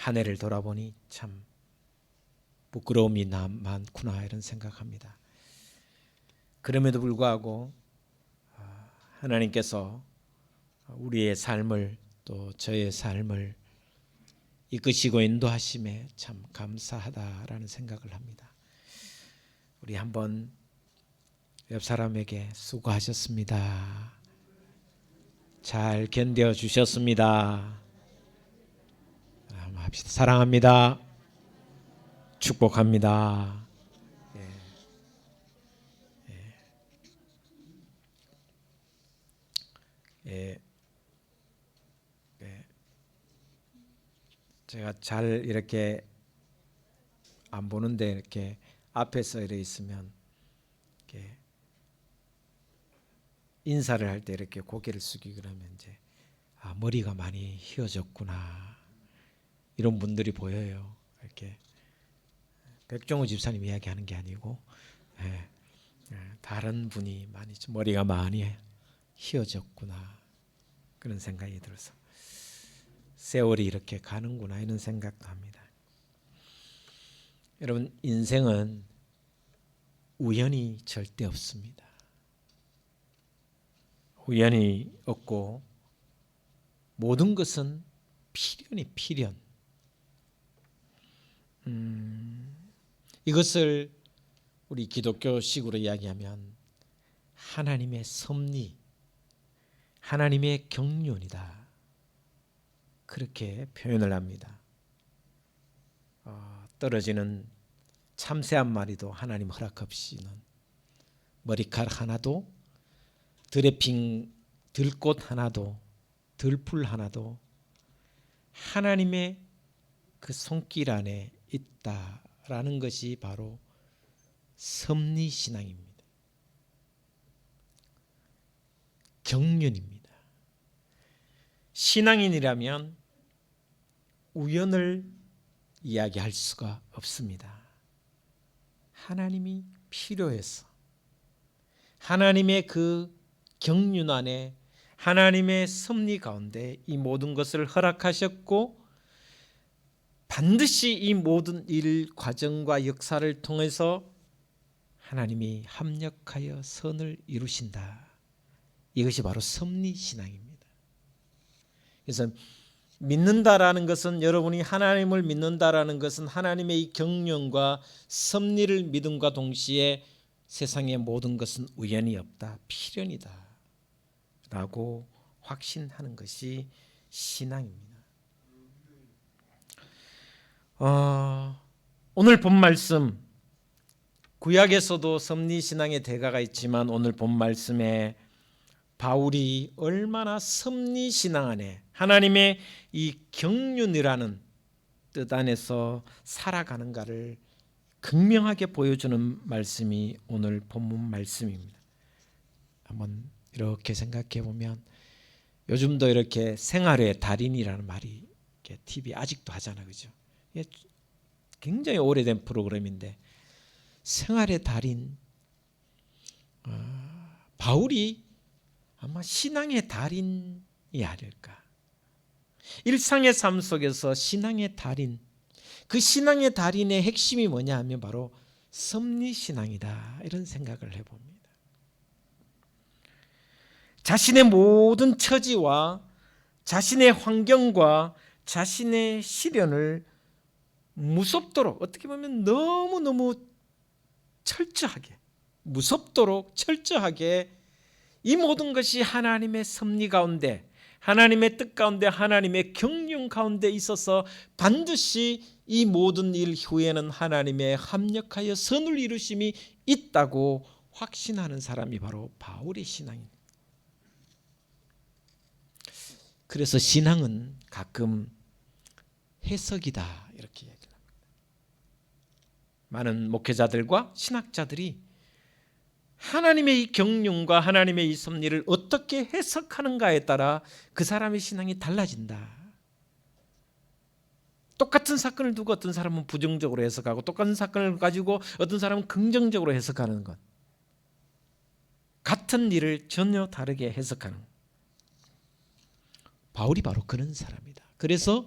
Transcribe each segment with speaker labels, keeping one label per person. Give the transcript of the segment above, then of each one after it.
Speaker 1: 한 해를 돌아보니 참 부끄러움이 많구나 이런 생각합니다. 그럼에도 불구하고 하나님께서 우리의 삶을 또 저의 삶을 이끄시고 인도하심에 참 감사하다라는 생각을 합니다. 우리 한번 옆 사람에게 수고하셨습니다. 잘 견뎌 주셨습니다. 합시다. 사랑합니다. 축복합니다. 제가 잘 이렇게 안 보는데 이렇게 앞에서 이렇게 있으면 이렇게 인사를 할 때 이렇게 고개를 숙이고 그러면 이제 머리가 많이 휘어졌구나 이런 분들이 보여요. 이렇게 백종우 집사님 이야기하는 게 아니고 다른 분이 많이 머리가 많이 휘어졌구나 그런 생각이 들어서 세월이 이렇게 가는구나 이런 생각도 합니다. 여러분 인생은 우연이 절대 없습니다. 우연이 없고 모든 것은 필연이 필연. 이것을 우리 기독교식으로 이야기하면 하나님의 섭리, 하나님의 경륜이다. 그렇게 표현을 합니다. 떨어지는 참새 한 마리도 하나님 허락 없이는 머리카락 하나도 들에 핀 들꽃 하나도 들풀 하나도 하나님의 그 손길 안에 있다라는 것이 바로 섭리신앙입니다. 경륜입니다. 신앙인이라면 우연을 이야기할 수가 없습니다. 하나님이 필요해서 하나님의 그 경륜 안에 하나님의 섭리 가운데 이 모든 것을 허락하셨고 반드시 이 모든 일 과정과 역사를 통해서 하나님이 합력하여 선을 이루신다. 이것이 바로 섭리신앙입니다. 그래서 믿는다라는 것은 여러분이 하나님을 믿는다라는 것은 하나님의 이 경륜과 섭리를 믿음과 동시에 세상의 모든 것은 우연이 없다. 필연이다. 라고 확신하는 것이 신앙입니다. 오늘 본 말씀 구약에서도 섭리신앙의 대가가 있지만 오늘 본 말씀에 바울이 얼마나 섭리신앙 안에 하나님의 이 경륜이라는 뜻 안에서 살아가는가를 극명하게 보여주는 말씀이 오늘 본문 말씀입니다. 한번 이렇게 생각해 보면 요즘도 이렇게 생활의 달인이라는 말이 이렇게 TV 아직도 하잖아요, 그죠? 이게 굉장히 오래된 프로그램인데 생활의 달인 바울이 아마 신앙의 달인이 아닐까. 일상의 삶 속에서 신앙의 달인, 그 신앙의 달인의 핵심이 뭐냐 하면 바로 섭리신앙이다 이런 생각을 해봅니다. 자신의 모든 처지와 자신의 환경과 자신의 시련을 무섭도록 어떻게 보면 너무너무 철저하게 무섭도록 철저하게 이 모든 것이 하나님의 섭리 가운데 하나님의 뜻 가운데 하나님의 경륜 가운데 있어서 반드시 이 모든 일 후에는 하나님의 합력하여 선을 이루심이 있다고 확신하는 사람이 바로 바울의 신앙입니다. 그래서 신앙은 가끔 해석이다 이렇게 얘기합니다. 많은 목회자들과 신학자들이 하나님의 이 경륜과 하나님의 이 섭리를 어떻게 해석하는가에 따라 그 사람의 신앙이 달라진다. 똑같은 사건을 두고 어떤 사람은 부정적으로 해석하고 똑같은 사건을 가지고 어떤 사람은 긍정적으로 해석하는 것. 같은 일을 전혀 다르게 해석하는 것. 바울이 바로 그런 사람이다. 그래서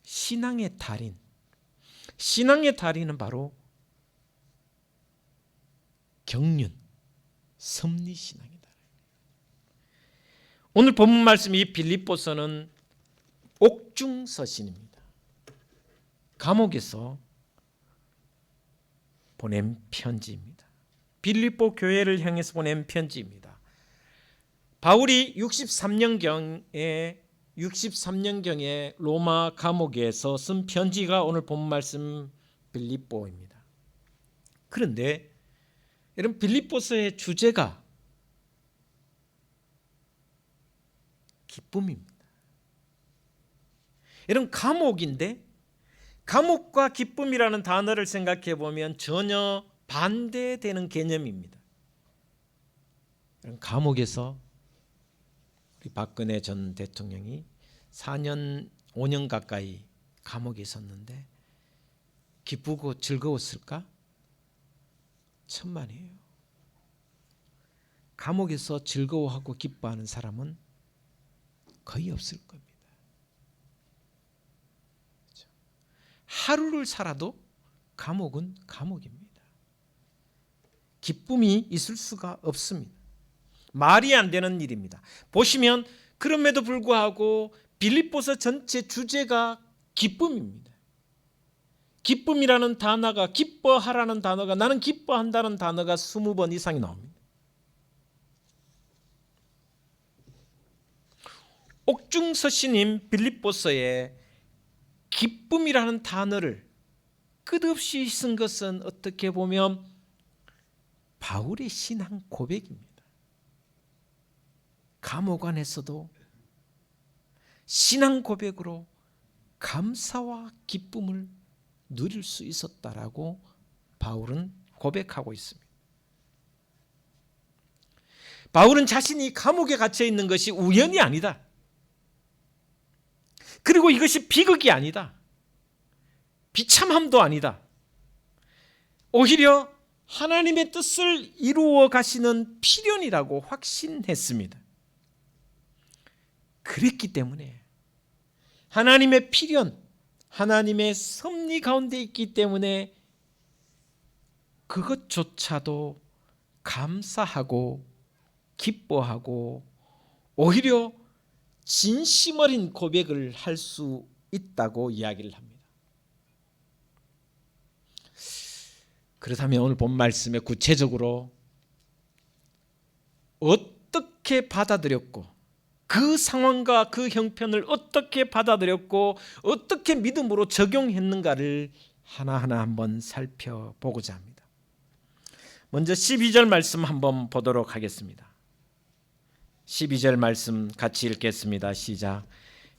Speaker 1: 신앙의 달인. 신앙의 달인은 바로 경륜, 섭리신앙이다. 오늘 본문 말씀 이 빌립보서는 옥중서신입니다. 감옥에서 보낸 편지입니다. 빌립보 교회를 향해서 보낸 편지입니다. 바울이 63년경에 로마 감옥에서 쓴 편지가 오늘 본 말씀 빌립보입니다. 그런데 여러분, 빌립보서의 주제가 기쁨입니다. 여러분, 감옥인데 감옥과 기쁨이라는 단어를 생각해 보면 전혀 반대되는 개념입니다. 감옥에서 우리 박근혜 전 대통령이 4년, 5년 가까이 감옥에 있었는데 기쁘고 즐거웠을까? 천만이에요. 감옥에서 즐거워하고 기뻐하는 사람은 거의 없을 겁니다. 그렇죠? 하루를 살아도 감옥은 감옥입니다. 기쁨이 있을 수가 없습니다. 말이 안 되는 일입니다. 보시면 그럼에도 불구하고 빌립보서 전체 주제가 기쁨입니다. 기쁨이라는 단어가, 기뻐하라는 단어가, 나는 기뻐한다는 단어가 20번 이상이 나옵니다. 옥중서신인 빌립보서에 기쁨이라는 단어를 끝없이 쓴 것은 어떻게 보면 바울의 신앙 고백입니다. 감옥 안에서도 신앙 고백으로 감사와 기쁨을 누릴 수 있었다라고 바울은 고백하고 있습니다. 바울은 자신이 감옥에 갇혀 있는 것이 우연이 아니다. 그리고 이것이 비극이 아니다. 비참함도 아니다. 오히려 하나님의 뜻을 이루어 가시는 필연이라고 확신했습니다. 그랬기 때문에 하나님의 필연, 하나님의 섭리 가운데 있기 때문에 그것조차도 감사하고 기뻐하고 오히려 진심 어린 고백을 할 수 있다고 이야기를 합니다. 그렇다면 오늘 본 말씀에 구체적으로 어떻게 받아들였고 그 상황과 그 형편을 어떻게 받아들였고 어떻게 믿음으로 적용했는가를 하나하나 한번 살펴보고자 합니다. 먼저 12절 말씀 한번 보도록 하겠습니다. 12절 말씀 같이 읽겠습니다. 시작.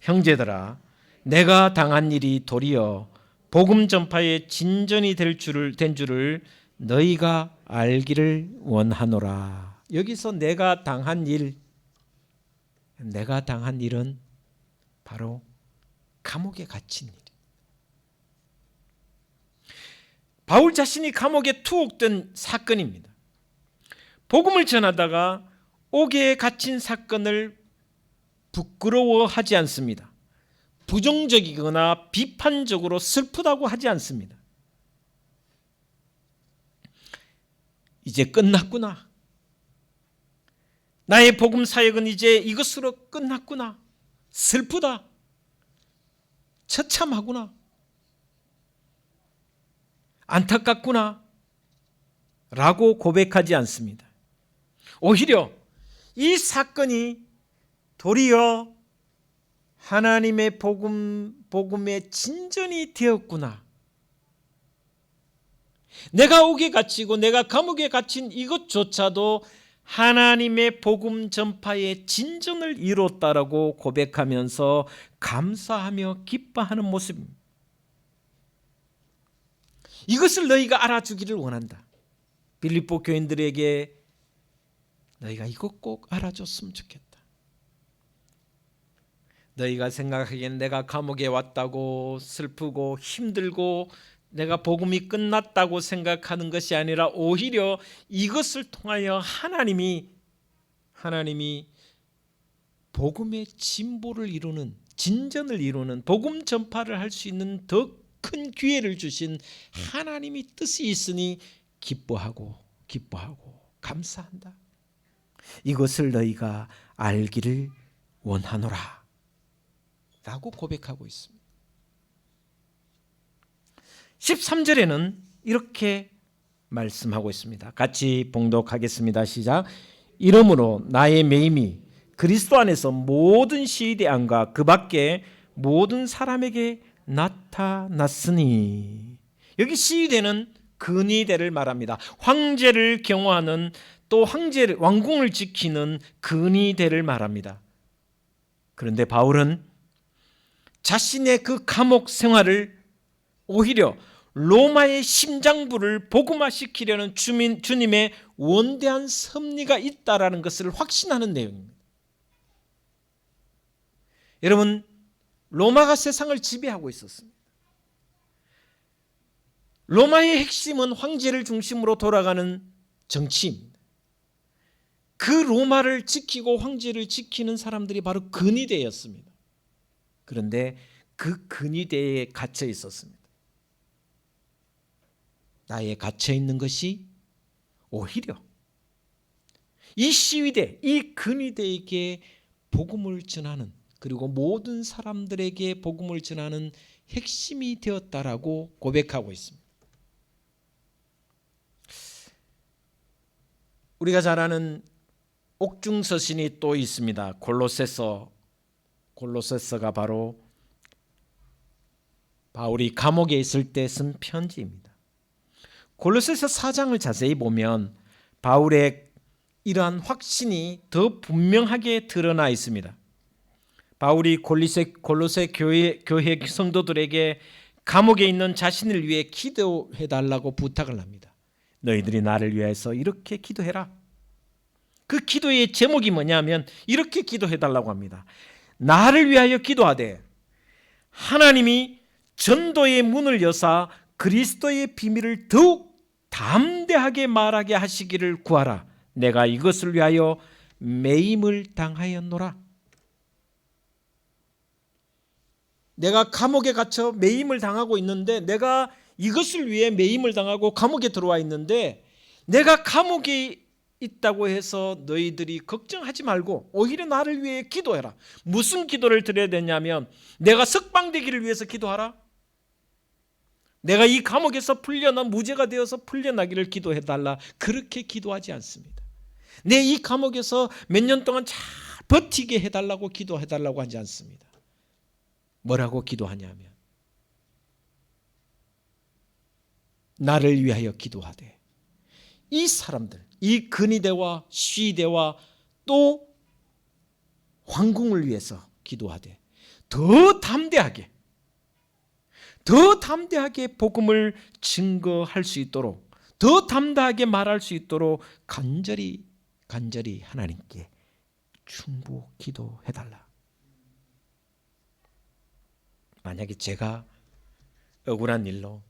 Speaker 1: 형제들아, 내가 당한 일이 도리어 복음 전파의 진전이 된 줄을 너희가 알기를 원하노라. 여기서 내가 당한 일은 바로 감옥에 갇힌 일. 바울 자신이 감옥에 투옥된 사건입니다. 복음을 전하다가 옥에 갇힌 사건을 부끄러워하지 않습니다. 부정적이거나 비판적으로 슬프다고 하지 않습니다. 이제 끝났구나. 나의 복음 사역은 이제 이것으로 끝났구나. 슬프다. 처참하구나. 안타깝구나. 라고 고백하지 않습니다. 오히려 이 사건이 도리어 하나님의 복음의 진전이 되었구나. 내가 옥에 갇히고 내가 감옥에 갇힌 이것조차도 하나님의 복음 전파의 진전을 이뤘다라고 고백하면서 감사하며 기뻐하는 모습입니다. 이것을 너희가 알아주기를 원한다. 빌립보 교인들에게 너희가 이것 꼭 알아줬으면 좋겠다. 너희가 생각하기엔 내가 감옥에 왔다고 슬프고 힘들고 내가 복음이 끝났다고 생각하는 것이 아니라 오히려 이것을 통하여 하나님이 복음의 진보를 이루는 진전을 이루는 복음 전파를 할 수 있는 더 큰 기회를 주신 하나님이 뜻이 있으니 기뻐하고 감사한다. 이것을 너희가 알기를 원하노라 라고 고백하고 있습니다. 13절에는 이렇게 말씀하고 있습니다. 같이 봉독하겠습니다. 시작. 이러므로 나의 매임이 그리스도 안에서 모든 시위대 안과 그 밖에 모든 사람에게 나타났으니. 여기 시위대는 근위대를 말합니다. 황제를 경호하는, 또 왕궁을 지키는 근위대를 말합니다. 그런데 바울은 자신의 그 감옥 생활을 오히려 로마의 심장부를 복음화시키려는 주님의 원대한 섭리가 있다라는 것을 확신하는 내용입니다. 여러분, 로마가 세상을 지배하고 있었습니다. 로마의 핵심은 황제를 중심으로 돌아가는 정치입니다. 그 로마를 지키고 황제를 지키는 사람들이 바로 근위대였습니다. 그런데 그 근위대에 갇혀 있었습니다. 나에 갇혀 있는 것이 오히려 이 시위대, 이 근위대에게 복음을 전하는, 그리고 모든 사람들에게 복음을 전하는 핵심이 되었다라고 고백하고 있습니다. 우리가 잘 아는 옥중서신이 또 있습니다. 골로새서가 바로 바울이 감옥에 있을 때 쓴 편지입니다. 골로새서 4장을 자세히 보면 바울의 이러한 확신이 더 분명하게 드러나 있습니다. 바울이 골로새 교회 성도들에게 감옥에 있는 자신을 위해 기도해달라고 부탁을 합니다. 너희들이 나를 위해서 이렇게 기도해라. 그 기도의 제목이 뭐냐면 이렇게 기도해달라고 합니다. 나를 위하여 기도하되 하나님이 전도의 문을 여사 그리스도의 비밀을 더욱 담대하게 말하게 하시기를 구하라. 내가 이것을 위하여 매임을 당하였노라. 내가 감옥에 갇혀 매임을 당하고 있는데, 내가 이것을 위해 매임을 당하고 감옥에 들어와 있는데, 내가 감옥에 있다고 해서 너희들이 걱정하지 말고 오히려 나를 위해 기도해라. 무슨 기도를 드려야 되냐면, 내가 석방되기를 위해서 기도하라. 내가 이 감옥에서 무죄가 되어서 풀려나기를 기도해달라. 그렇게 기도하지 않습니다. 내 이 감옥에서 몇 년 동안 잘 버티게 해달라고 기도해달라고 하지 않습니다. 뭐라고 기도하냐면 나를 위하여 기도하되 이 사람들, 이 근위대와 시위대와 또 황궁을 위해서 기도하되 더 담대하게 복음을 증거할 수 있도록, 더 담대하게 말할 수 있도록 간절히 하나님께 중보 기도해달라. 만약에 제가 억울한 일로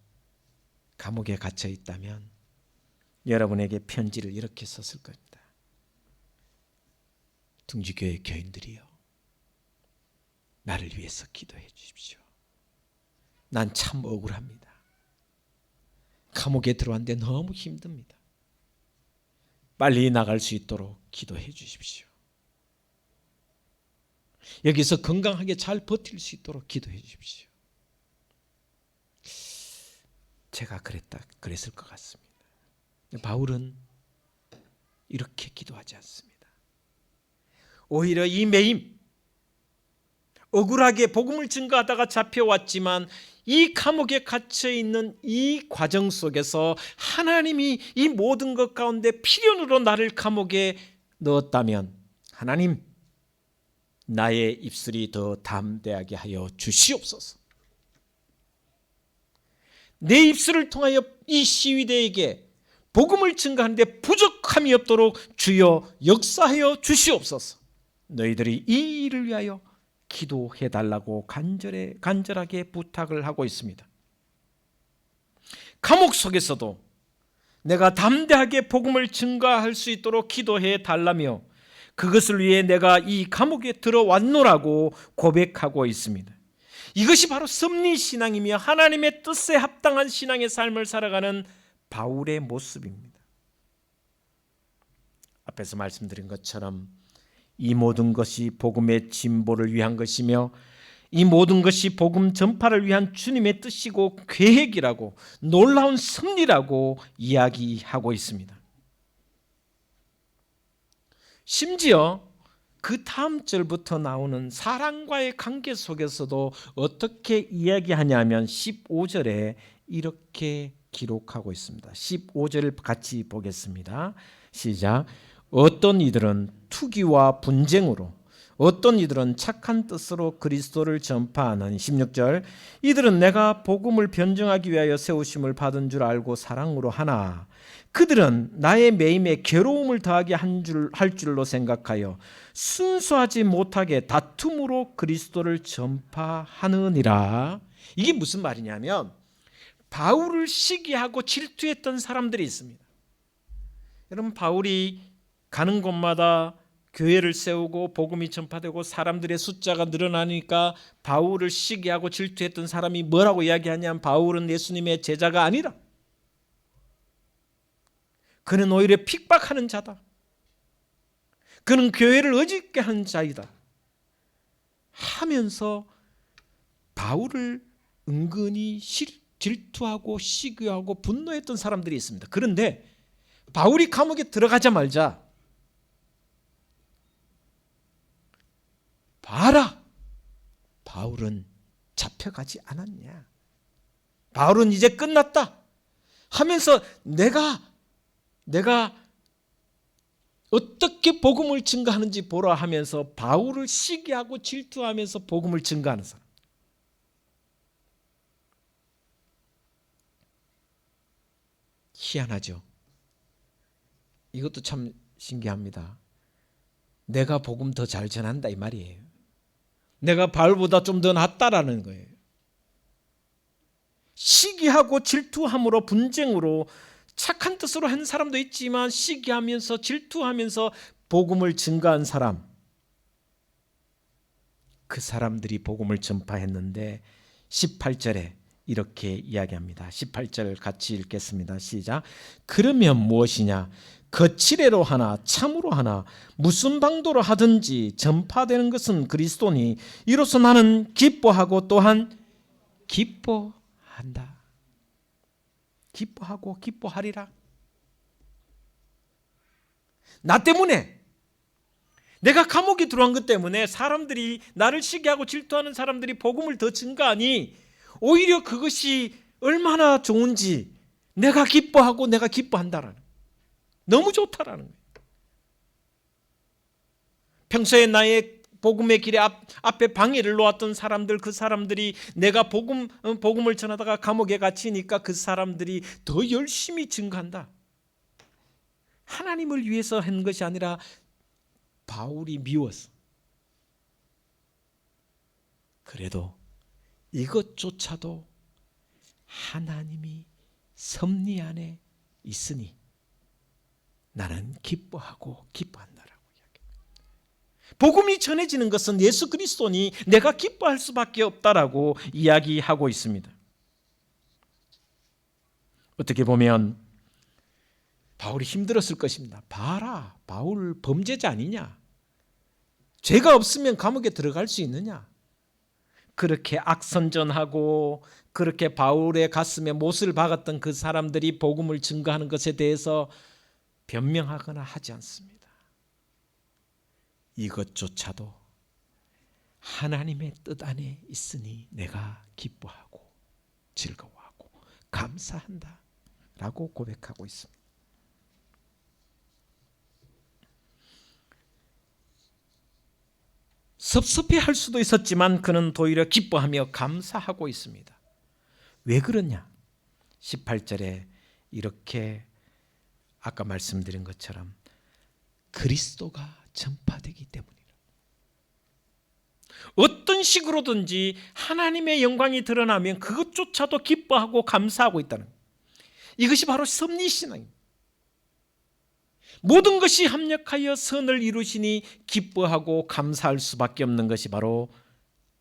Speaker 1: 감옥에 갇혀 있다면 여러분에게 편지를 이렇게 썼을 겁니다. 둥지교회 교인들이여, 나를 위해서 기도해 주십시오. 난 참 억울합니다. 감옥에 들어왔는데 너무 힘듭니다. 빨리 나갈 수 있도록 기도해 주십시오. 여기서 건강하게 잘 버틸 수 있도록 기도해 주십시오. 제가 그랬을 것 같습니다. 바울은 이렇게 기도하지 않습니다. 오히려 이 매임, 억울하게 복음을 증거하다가 잡혀왔지만 이 감옥에 갇혀 있는 이 과정 속에서 하나님이 이 모든 것 가운데 필연으로 나를 감옥에 넣었다면 하나님, 나의 입술이 더 담대하게 하여 주시옵소서. 내 입술을 통하여 이 시위대에게 복음을 증거하는데 부족함이 없도록 주여 역사하여 주시옵소서. 너희들이 이 일을 위하여 기도해달라고 간절하게 부탁을 하고 있습니다. 감옥 속에서도 내가 담대하게 복음을 증거할 수 있도록 기도해 달라며, 그것을 위해 내가 이 감옥에 들어왔노라고 고백하고 있습니다. 이것이 바로 섭리신앙이며 하나님의 뜻에 합당한 신앙의 삶을 살아가는 바울의 모습입니다. 앞에서 말씀드린 것처럼 이 모든 것이 복음의 진보를 위한 것이며 이 모든 것이 복음 전파를 위한 주님의 뜻이고 계획이라고 놀라운 섭리라고 이야기하고 있습니다. 심지어 그 다음 절부터 나오는 사랑과의 관계 속에서도 어떻게 이야기하냐면 15절에 이렇게 기록하고 있습니다. 15절을 같이 보겠습니다. 시작. 어떤 이들은 투기와 분쟁으로, 어떤 이들은 착한 뜻으로 그리스도를 전파하는 16절. 이들은 내가 복음을 변증하기 위하여 세우심을 받은 줄 알고 사랑으로 하나 그들은 나의 매임에 괴로움을 더하게 할 줄로 생각하여 순수하지 못하게 다툼으로 그리스도를 전파하느니라. 이게 무슨 말이냐면 바울을 시기하고 질투했던 사람들이 있습니다. 여러분, 바울이 가는 곳마다 교회를 세우고 복음이 전파되고 사람들의 숫자가 늘어나니까 바울을 시기하고 질투했던 사람이 뭐라고 이야기하냐면 바울은 예수님의 제자가 아니라 그는 오히려 핍박하는 자다. 그는 교회를 어짓게 하는 자이다 하면서 바울을 은근히 질투하고 시기하고 분노했던 사람들이 있습니다. 그런데 바울이 감옥에 들어가자마자 봐라, 바울은 잡혀가지 않았냐, 바울은 이제 끝났다 하면서 내가 어떻게 복음을 증거하는지 보라 하면서 바울을 시기하고 질투하면서 복음을 증거하는 사람. 희한하죠. 이것도 참 신기합니다. 내가 복음 더 잘 전한다 이 말이에요. 내가 바울보다 좀 더 낫다라는 거예요. 시기하고 질투함으로 분쟁으로 착한 뜻으로 한 사람도 있지만 시기하면서 질투하면서 복음을 증거한 사람, 그 사람들이 복음을 전파했는데 18절에 이렇게 이야기합니다. 18절 같이 읽겠습니다. 시작. 그러면 무엇이냐? 거칠애로 하나 참으로 하나 무슨 방도로 하든지 전파되는 것은 그리스도니 이로써 나는 기뻐하고 또한 기뻐한다. 기뻐하고 기뻐하리라. 나 때문에, 내가 감옥에 들어간 것 때문에 사람들이 나를 시기하고 질투하는 사람들이 복음을 더 증거하니 오히려 그것이 얼마나 좋은지 내가 기뻐하고 내가 기뻐한다라는, 너무 좋다라는 거예요. 평소에 나의 복음의 길에 앞에 방해를 놓았던 사람들, 그 사람들이 내가 복음을 전하다가 감옥에 갇히니까 그 사람들이 더 열심히 증거한다. 하나님을 위해서 한 것이 아니라 바울이 미워서. 그래도 이것조차도 하나님이 섭리 안에 있으니 나는 기뻐하고 기뻐한다라고 이야기합니다. 복음이 전해지는 것은 예수 그리스도니 내가 기뻐할 수밖에 없다라고 이야기하고 있습니다. 어떻게 보면 바울이 힘들었을 것입니다. 봐라, 바울 범죄자 아니냐? 죄가 없으면 감옥에 들어갈 수 있느냐? 그렇게 악선전하고 그렇게 바울의 가슴에 못을 박았던 그 사람들이 복음을 증거하는 것에 대해서 변명하거나 하지 않습니다. 이것조차도 하나님의 뜻 안에 있으니 내가 기뻐하고 즐거워하고 감사한다 라고 고백하고 있습니다. 섭섭해할 수도 있었지만 그는 오히려 기뻐하며 감사하고 있습니다. 왜 그러냐? 18절에 이렇게 아까 말씀드린 것처럼 그리스도가 전파되기 때문이라. 어떤 식으로든지 하나님의 영광이 드러나면 그것조차도 기뻐하고 감사하고 있다는, 이것이 바로 섭리신앙입니다. 모든 것이 합력하여 선을 이루시니 기뻐하고 감사할 수밖에 없는 것이 바로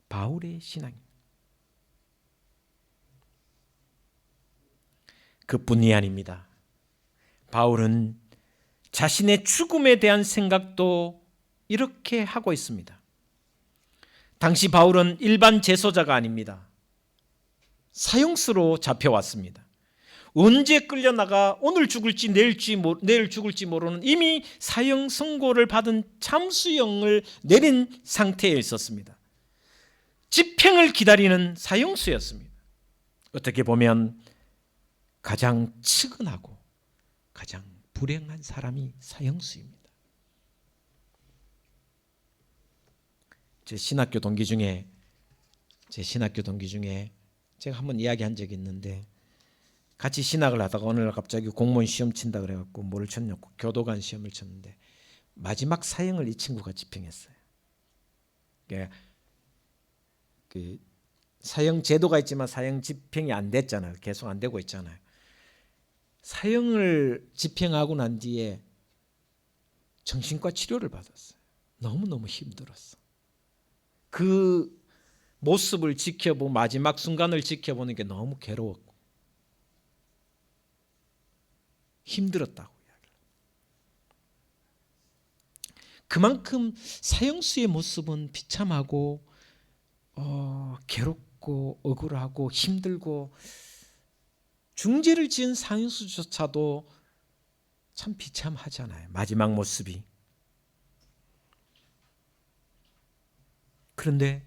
Speaker 1: 바울의 신앙입니다. 그뿐이 아닙니다. 바울은 자신의 죽음에 대한 생각도 이렇게 하고 있습니다. 당시 바울은 일반 재소자가 아닙니다. 사형수로 잡혀왔습니다. 언제 끌려나가 오늘 죽을지 내일 죽을지 모르는 이미 사형 선고를 받은 참수형을 내린 상태에 있었습니다. 집행을 기다리는 사형수였습니다. 어떻게 보면 가장 측은하고 가장 불행한 사람이 사형수입니다. 제 신학교 동기 중에 제가 한번 이야기한 적이 있는데, 같이 신학을 하다가 어느 날 갑자기 공무원 시험 친다 그래갖고 뭐를 쳤냐고 교도관 시험을 쳤는데 마지막 사형을 이 친구가 집행했어요. 그러니까 그 사형 제도가 있지만 사형 집행이 안 됐잖아요. 계속 안 되고 있잖아요. 사형을 집행하고 난 뒤에 정신과 치료를 받았어요. 너무너무 힘들었어. 그 모습을 지켜보고 마지막 순간을 지켜보는 게 너무 괴로웠고 힘들었다고 이야기해요. 그만큼 사형수의 모습은 비참하고 괴롭고 억울하고 힘들고, 중죄를 지은 사형수조차도 참 비참하잖아요. 마지막 모습이. 그런데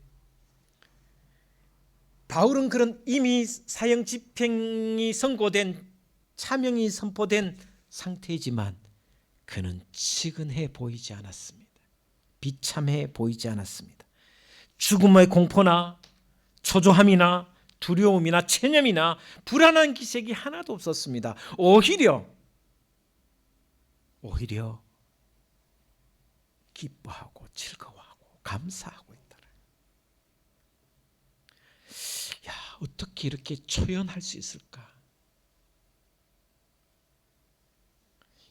Speaker 1: 바울은 그런 이미 사형 집행이 선고된, 차명이 선포된 상태이지만 그는 측은해 보이지 않았습니다. 비참해 보이지 않았습니다. 죽음의 공포나 초조함이나 두려움이나 체념이나 불안한 기색이 하나도 없었습니다. 오히려 기뻐하고 즐거워하고 감사하고 있다. 야, 어떻게 이렇게 초연할 수 있을까?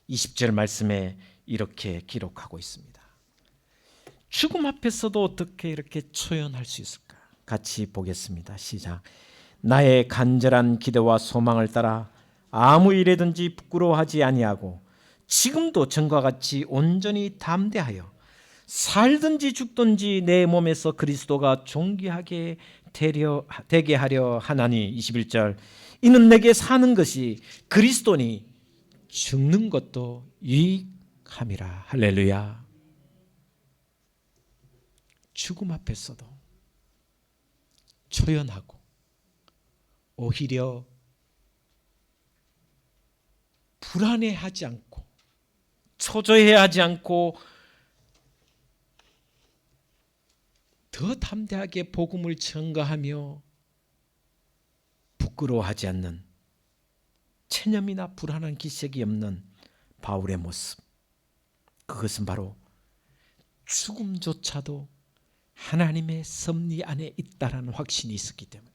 Speaker 1: 20절 말씀에 이렇게 기록하고 있습니다. 죽음 앞에서도 어떻게 이렇게 초연할 수 있을까? 같이 보겠습니다. 시작. 나의 간절한 기대와 소망을 따라 아무 일에든지 부끄러워하지 아니하고 지금도 전과 같이 온전히 담대하여 살든지 죽든지 내 몸에서 그리스도가 존귀하게 되게 하려 하나니. 21절. 이는 내게 사는 것이 그리스도니 죽는 것도 유익함이라. 할렐루야. 죽음 앞에서도 초연하고 오히려 불안해하지 않고 초조해하지 않고 더 담대하게 복음을 전가하며 부끄러워하지 않는, 체념이나 불안한 기색이 없는 바울의 모습, 그것은 바로 죽음조차도 하나님의 섭리 안에 있다라는 확신이 있었기 때문에.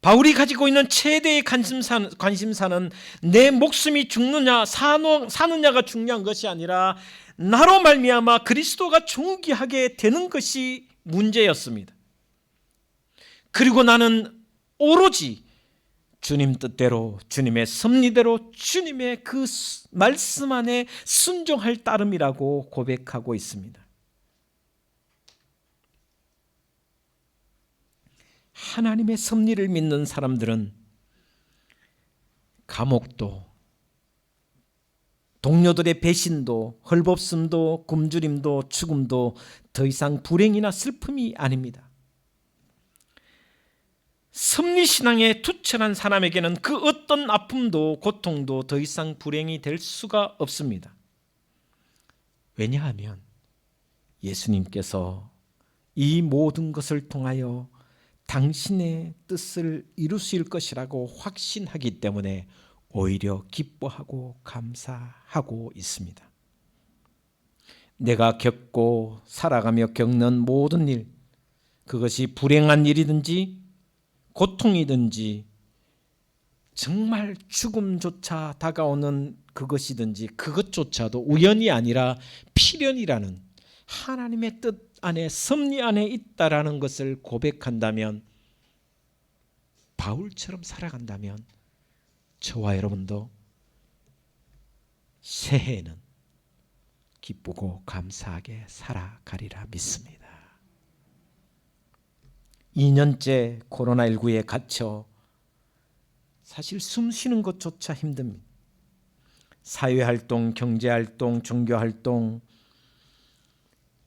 Speaker 1: 바울이 가지고 있는 최대의 관심사는 내 목숨이 죽느냐 사느냐가 중요한 것이 아니라 나로 말미암아 그리스도가 존귀하게 되는 것이 문제였습니다. 그리고 나는 오로지 주님 뜻대로, 주님의 섭리대로, 주님의 그 말씀 안에 순종할 따름이라고 고백하고 있습니다. 하나님의 섭리를 믿는 사람들은 감옥도, 동료들의 배신도, 헐벗음도, 굶주림도, 죽음도 더 이상 불행이나 슬픔이 아닙니다. 섭리신앙에 투철한 사람에게는 그 어떤 아픔도 고통도 더 이상 불행이 될 수가 없습니다. 왜냐하면 예수님께서 이 모든 것을 통하여 당신의 뜻을 이루실 것이라고 확신하기 때문에 오히려 기뻐하고 감사하고 있습니다. 내가 겪고 살아가며 겪는 모든 일, 그것이 불행한 일이든지 고통이든지 정말 죽음조차 다가오는 그것이든지 그것조차도 우연이 아니라 필연이라는 하나님의 뜻 안에 섭리 안에 있다라는 것을 고백한다면, 바울처럼 살아간다면 저와 여러분도 새해에는 기쁘고 감사하게 살아가리라 믿습니다. 2년째 코로나19에 갇혀 사실 숨 쉬는 것조차 힘듭니다. 사회활동, 경제활동, 종교활동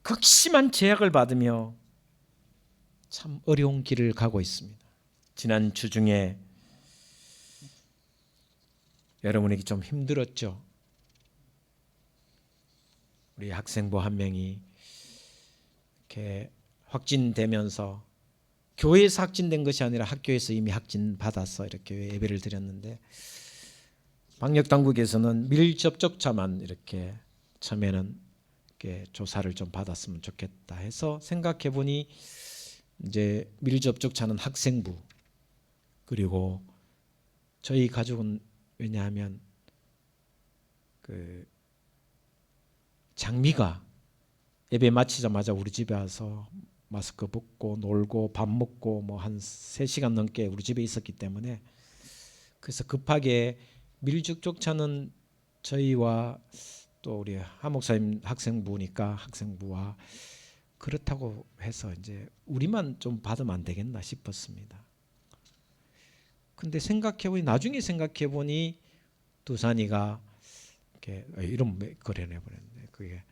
Speaker 1: 극심한 제약을 받으며 참 어려운 길을 가고 있습니다. 지난 주 중에 여러분에게 좀 힘들었죠? 우리 학생부 한 명이 이렇게 확진되면서, 교회에서 확진된 것이 아니라 학교에서 이미 확진 받아서 이렇게 예배를 드렸는데, 방역 당국에서는 밀접촉자만 이렇게 처음에는 이렇게 조사를 좀 받았으면 좋겠다 해서, 생각해 보니 이제 밀접촉자는 학생부, 그리고 저희 가족은 왜냐하면 그 장미가 예배 마치자마자 우리 집에 와서 마스크 벗고 놀고 밥 먹고 뭐 한 3시간 넘게 우리 집에 있었기 때문에, 그래서 급하게 밀접촉자는 저희와 또 우리 하 목사님 학생부니까 학생부와 그렇다고 해서 이제 우리만 좀 받으면 안 되겠나 싶었습니다. 근데 나중에 생각해 보니 두산이가 이렇게 이런 거래내 버렸네. 그게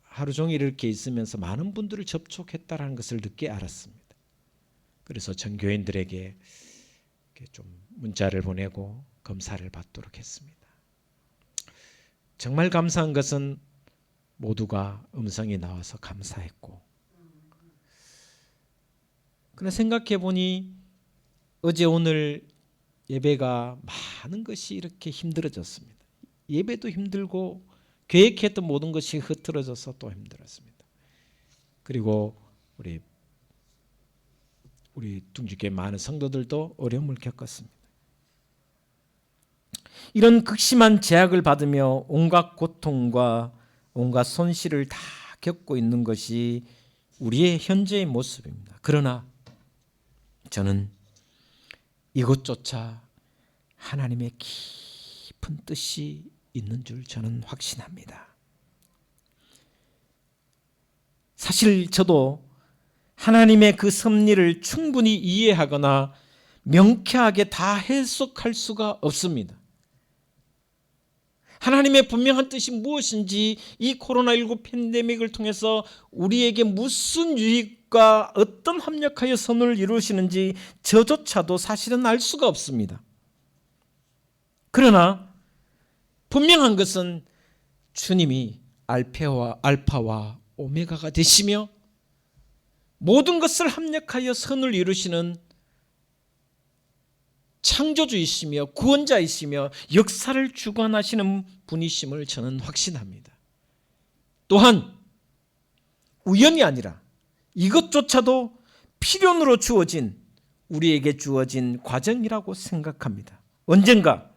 Speaker 1: 하루 종일 이렇게 있으면서 많은 분들을 접촉했다라는 것을 늦게 알았습니다. 그래서 전 교인들에게 좀 문자를 보내고 검사를 받도록 했습니다. 정말 감사한 것은 모두가 음성이 나와서 감사했고, 그러나 생각해 보니 어제 오늘 예배가 많은 것이 이렇게 힘들어졌습니다. 예배도 힘들고 계획했던 모든 것이 흐트러져서 또 힘들었습니다. 그리고 우리 둥지교회 많은 성도들도 어려움을 겪었습니다. 이런 극심한 제약을 받으며 온갖 고통과 온갖 손실을 다 겪고 있는 것이 우리의 현재의 모습입니다. 그러나 저는 이것조차 하나님의 깊은 뜻이 있는 줄 저는 확신합니다. 사실 저도 하나님의 그 섭리를 충분히 이해하거나 명쾌하게 다 해석할 수가 없습니다. 하나님의 분명한 뜻이 무엇인지, 이 코로나19 팬데믹을 통해서 우리에게 무슨 유익과 어떤 합력하여 선을 이루시는지 저조차도 사실은 알 수가 없습니다. 그러나 분명한 것은 주님이 알파와 오메가가 되시며 모든 것을 합력하여 선을 이루시는 창조주이시며 구원자이시며 역사를 주관하시는 분이심을 저는 확신합니다. 또한 우연이 아니라 이것조차도 필연으로 우리에게 주어진 과정이라고 생각합니다. 언젠가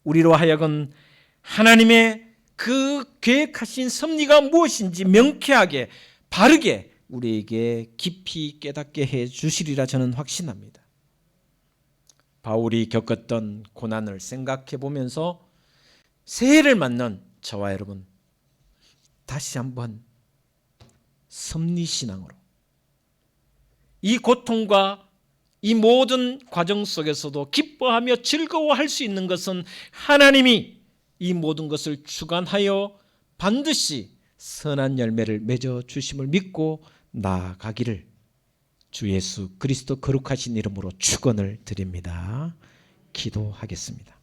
Speaker 1: 우리로 하여금 하나님의 그 계획하신 섭리가 무엇인지 명쾌하게 바르게 우리에게 깊이 깨닫게 해 주시리라 저는 확신합니다. 바울이 겪었던 고난을 생각해 보면서 새해를 맞는 저와 여러분, 다시 한번 섭리신앙으로 이 고통과 이 모든 과정 속에서도 기뻐하며 즐거워할 수 있는 것은 하나님이 이 모든 것을 주관하여 반드시 선한 열매를 맺어 주심을 믿고 나아가기를 주 예수 그리스도 거룩하신 이름으로 축원을 드립니다. 기도하겠습니다.